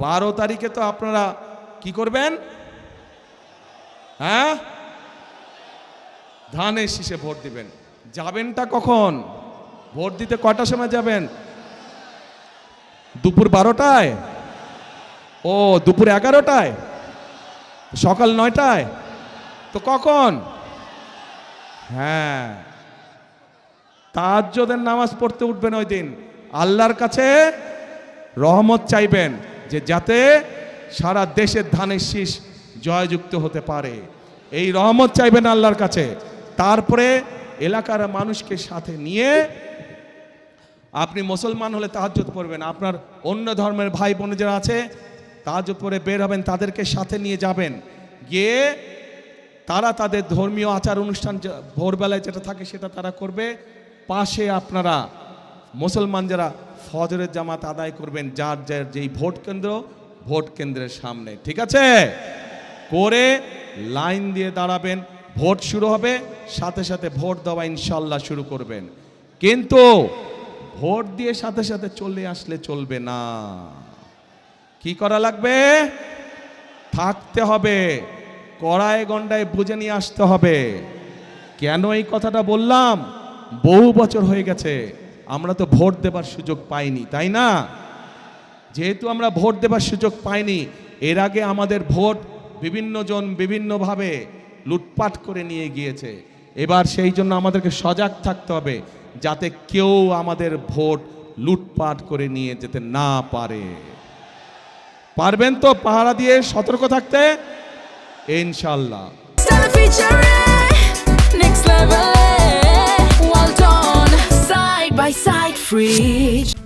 12 তারিখে তো আপনারা কি করবেন? হ্যাঁ, ধানের শীষে ভোট দিবেন। যাবেনটা কখন? ভোট দিতে কয়টার সময় যাবেন? দুপুর 12টায়? ও, দুপুর 11টায়? সকাল 9টায়? তো কখন? হ্যাঁ, তাহাজ্জুদের নামাজ পড়তে উঠবেন ওই দিন। আল্লাহর কাছে রহমত চাইবেন যে যাতে সারা দেশের ধানের শীষ জয়যুক্ত হতে পারে, এই রহমত চাইবেন আল্লাহর কাছে। তারপরে এলাকার মানুষকে সাথে নিয়ে আপনি মুসলমান হলে তাহাজ্জুদ পড়বেন, আপনার অন্য ধর্মের ভাই বোন যারা আছে তাহাজ্জুদ পড়ে বের হবেন, তাদেরকে সাথে নিয়ে যাবেন, গিয়ে তারা তাদের ধর্মীয় আচার অনুষ্ঠান ভোরবেলায় যেটা থাকে সেটা তারা করবে। পাশে আপনারা মুসলমান যারা ফজরের জামাত আদায় করবেন যার যার যেই ভোট কেন্দ্র, ভোট কেন্দ্রের সামনে, ঠিক আছে? করে লাইন দিয়ে দাঁড়াবেন, ভোট শুরু হবে, সাথে সাথে ভোট দেওয়া ইনশাল্লাহ শুরু করবেন। কিন্তু ভোট দিয়ে সাথে সাথে চলে আসলে চলবে না। কি করা লাগবে? থাকতে হবে, কড়ায় গন্ডায় বুঝে নিয়ে আসতে হবে। কেন এই কথাটা বললাম? বহু বছর হয়ে গেছে আমরা তো ভোট দেবার সুযোগ পাইনি, তাই না? যেহেতু আমরা ভোট দেবার সুযোগ পাইনি, এর আগে আমাদের ভোট বিভিন্ন জন বিভিন্নভাবে লুটপাট করে নিয়ে গিয়েছে। এবার সেই জন্য আমাদেরকে সজাগ থাকতে হবে যাতে কেউ আমাদের ভোট লুটপাট করে নিয়ে যেতে না পারে। পারবেন তো পাহারা দিয়ে সতর্ক থাকতে? ইনশাল্লাহ। Next level, well done, side by side, free.